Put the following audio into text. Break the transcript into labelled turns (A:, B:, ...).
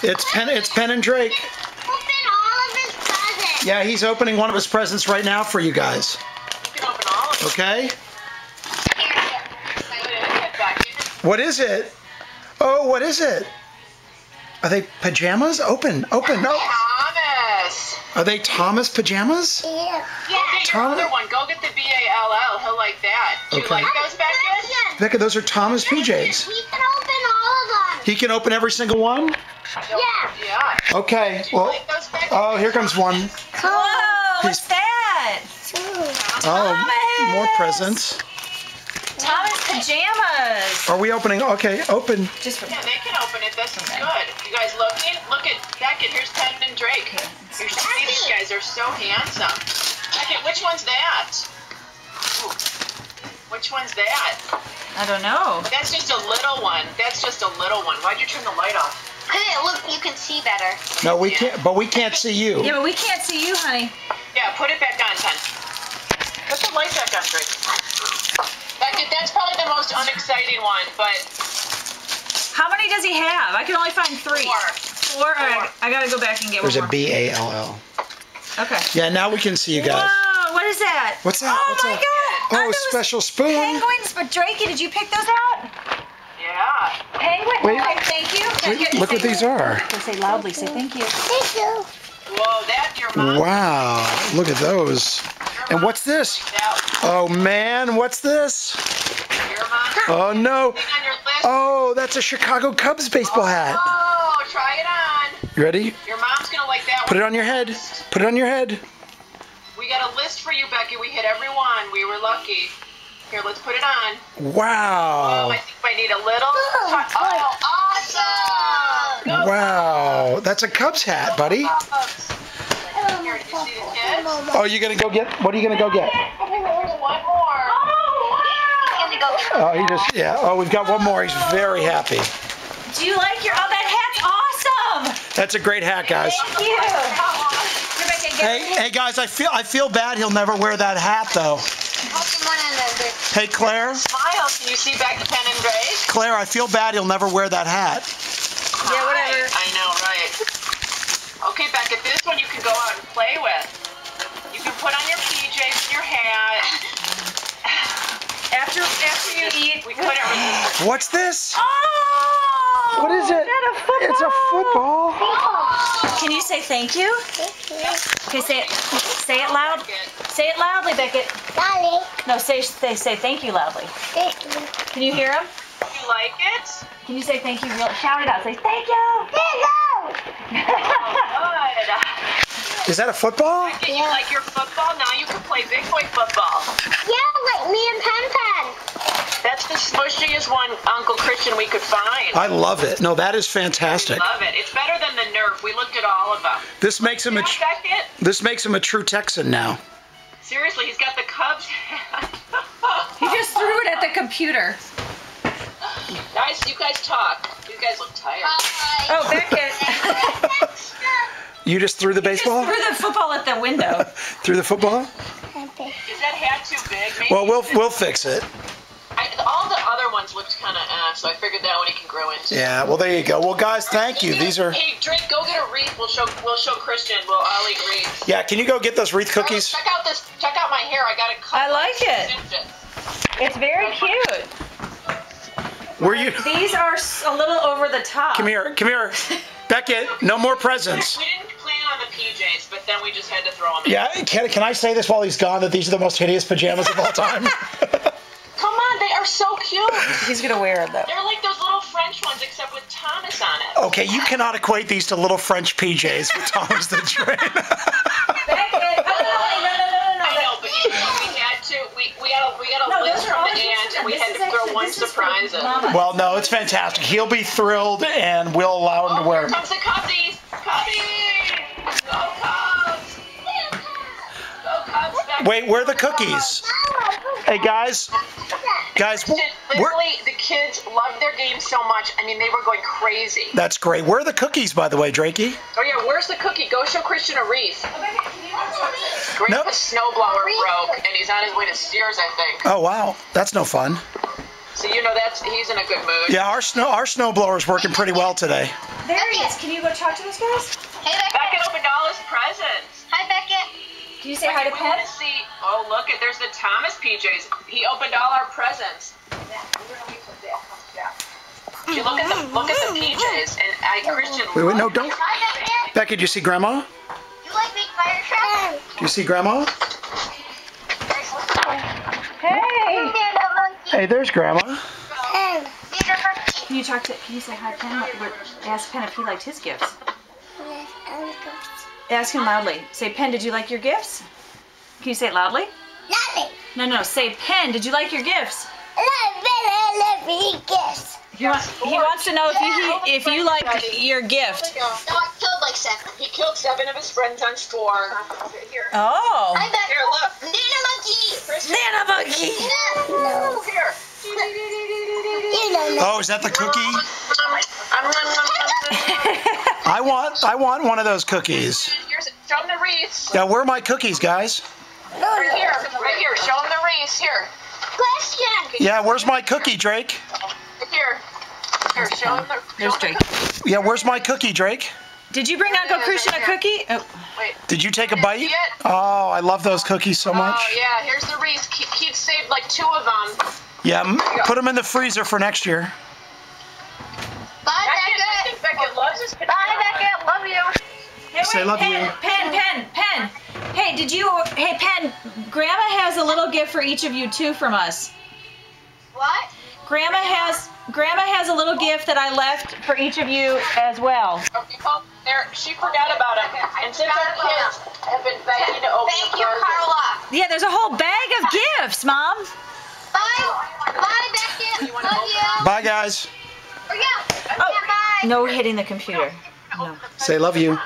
A: It's Penn and Drake.
B: Open all of his presents.
A: Yeah, he's opening one of his presents right now for you guys.
C: You can open all of them.
A: Okay. What is it? Oh, what is it? Are they pajamas? Open. No.
C: Thomas.
A: Are they Thomas pajamas?
B: Yeah.
C: Go get your other one. Go get the BALL. He'll like that. Do you
A: Okay.
C: like those, Beckett?
A: Becca, those are Thomas PJs.
B: He can open all of them.
A: He can open every single one?
B: Yeah.
A: Okay.
C: Do you
A: Well,
C: like those, Beckett?
A: oh, here comes one.
D: Whoa, what's that?
A: Oh, more presents.
D: Thomas pajamas.
A: Are we opening? Okay, open.
D: Just for
C: Yeah, they can open it. This is good. You guys looking? Look at Beckett. Here's Penn and Drake. See, these guys are so handsome. Beckett, which one's that? Ooh. Which one's that?
D: I don't know.
C: That's just a little one. That's just a little one. Why'd you turn the light off?
B: Okay, look, you can see better.
A: No, we can't. But we can't see you.
D: Yeah, but we can't see you, honey.
C: Yeah, put it back on, Penn. Put the light back on, Drake. Beckett, that's probably the most unexciting one, but
D: How many does he have? I can only find 3.
C: 4.
D: 4? All right, I gotta go back and get
A: There's
D: one
A: a
D: more.
A: BALL.
D: Okay.
A: Yeah, now we can see you guys.
D: Whoa, what is that?
A: What's that?
D: Oh
A: What's
D: my
A: that?
D: God!
A: Oh,
D: Are those
A: special spoon.
D: penguins? But Drakey, did you pick those out?
C: Yeah.
D: Penguin.
A: Wait.
D: Okay, thank you.
A: Wait, look what these are.
D: Okay, say loudly. Say thank you.
B: Thank you.
C: Whoa, that your mom.
A: Wow, look at those. And what's this?
C: That,
A: Oh man, what's this?
C: your mom.
A: Oh no.
C: Thing on your list.
A: Oh, that's a Chicago Cubs baseball hat.
C: Oh, try it on.
A: You ready?
C: Your mom's gonna like that
A: Put
C: one.
A: it on your head. Put it on your head.
C: We got a list for you, Becky. We hit every one. We were lucky. Here, let's put it on. Oh,
A: Wow.
C: I think I need a little. Oh, awesome! Go
A: Wow. That's a Cubs hat, buddy.
C: Cubs. Here, did you see the kids?
A: Oh, you gonna go get? What are you gonna go get?
C: Here's one more.
A: Oh, he just, yeah. Oh, we've got one more. He's very happy.
D: Do you like your? Oh, that hat's awesome.
A: That's a great hat, guys.
D: Thank you. Rebecca, get
A: Hey guys, I feel bad he'll never wear that hat though. Hey Claire,
C: Smile. Can you see Becky, Penn, and Drake?
A: Claire, I feel bad he'll never wear that hat.
D: Yeah, whatever.
C: I know, right? Okay, Beckett, this one you can go out and play with. You can put on your PJs and your hat.
D: After you eat.
C: We couldn't resist.
A: What's this?
D: Oh!
A: What is it?
D: Is that a football?
A: It's a football.
D: Can you say thank you? Okay, say it. Say it loud. Say it loudly, Beckett.
B: Daddy,
D: No, say thank you loudly.
B: thank you.
D: Can you hear him?
C: You like it?
D: Can you say thank you? Real shout it out. Say thank you.
C: Good.
A: Is that a football?
C: Beckett, you like your football? Now you can play big boy football.
B: Yeah, like me and Pen.
C: That's the smushiest one, Uncle Christian, we could find.
A: I love it. No, that is fantastic.
C: Love it. It's better than the Nerf. We looked at all of them.
A: This makes him a
C: Beckett?
A: true Texan now.
C: Seriously, he's got the Cubs hat.
D: He just threw it at the computer.
C: Guys, you guys talk. You guys look tired.
D: Oh, Beckett.
A: You just threw the baseball?
D: Just threw the football at the window.
A: Threw the football?
C: Is that hat too big? Maybe
A: Well, we'll fix it.
C: all the other ones looked kind of so I figured that one he can grow into.
A: Yeah. Well, there you go. Well, guys, thank you. These are.
C: Hey, Drake, go get a wreath. We'll show Christian. We'll all eat wreaths.
A: Yeah. Can you go get those wreath cookies?
C: Check out my hair. I got it cut.
D: I like it. It's very cute.
A: Were you?
D: These are a little over the top.
A: Come here. Come here. Beckett, no more presents.
C: We didn't plan on the PJs, but then we just had to throw them in.
A: Yeah. Can I say this while he's gone that these are the most hideous pajamas of all time?
C: Come on, they are so cute.
D: He's gonna wear them though.
C: They're like those little French ones, except with Thomas on it.
A: Okay, you cannot equate these to little French PJs with Thomas the Train.
D: Beckett,
C: I know, but we had a list from the aunt, and we had to throw one surprise in.
A: Well, no, it's fantastic. He'll be thrilled, and we'll allow him to
C: Oh,
A: wear
C: here
A: them.
C: comes the Cubsies! Cubsies! Go Cubs! Go Cubs! Back
A: Wait, where are the cookies? Hey, guys, we're,
C: Literally, the kids loved their game so much. I mean, they were going crazy.
A: that's great. Where are the cookies, by the way, Drakey?
C: Oh yeah, where's the cookie? Go show Christian a wreath.
A: Nope.
C: Grandpa's snowblower broke, and he's on his way to Sears, I think.
A: Oh, wow. That's no fun.
C: So you know he's in a good mood.
A: Yeah, our snow blower's working pretty well today.
D: There he is. Can you go talk to those guys?
B: Hey, Beckett.
C: Beckett opened all his presents.
B: Hi, Beckett.
D: Can you say hi to
C: We
D: Penn?
C: want to see. Oh, look at there's the Thomas PJs. He opened all our presents. You look at the PJs and Christian.
A: Wait, no, don't.
B: Hi, Beckett.
A: Becky, do you see Grandma?
B: You like big fire trucks?
A: Do you see Grandma?
D: Hey.
A: Hey, there's Grandma.
D: Can you say hi, Penn? Ask Penn if he liked his gifts. Ask him loudly. Say, Penn, did you like your gifts? Can you say it loudly? No. Say, Penn, did you like your gifts? He wants to know if you like your gift.
B: No, I killed like 7.
C: He killed 7 of his friends on store. Here.
D: Oh.
B: Hi, Beckett.
C: Here, look.
B: Nana monkey.
D: Nana monkey.
B: No.
C: Here.
B: You don't know.
A: Oh, is that the cookie? I want one of those cookies.
C: Show him the wreaths.
A: Yeah, where are my cookies, guys?
C: Right here. Show him the wreaths. Here.
B: Question.
A: Yeah, where's my cookie, Drake?
C: Here, show him the.
D: There's Drake.
A: Yeah, where's my cookie, Drake?
D: Did you bring Uncle Christian a cookie? Oh.
C: Wait.
A: Did you take a bite?
C: See it?
A: Oh, I love those cookies so much.
C: Oh yeah, here's the wreaths. Keith saved like 2 of them.
A: Yeah, put them in the freezer for next year.
B: Bye,
C: I
B: Beckett.
C: think Beckett loves his
B: Bye, Beckett. Love you.
D: Hey,
A: Say love
D: Penn,
A: you.
D: Penn. Hey, Penn, Grandma has a little gift for each of you too from us.
B: What?
D: Grandma has a little gift that I left for each of you as well.
C: Okay, well, she forgot about him. And since our kids have been begging to open
B: Thank
C: the
B: you,
C: presents-
B: Carla.
D: Yeah, there's a whole bag of gifts, Mom.
B: Bye. Bye, Beckett. Love you.
A: Bye, guys.
B: Oh, yeah.
D: Oh,
B: Bye.
D: no hitting the computer. No.
A: Say love you.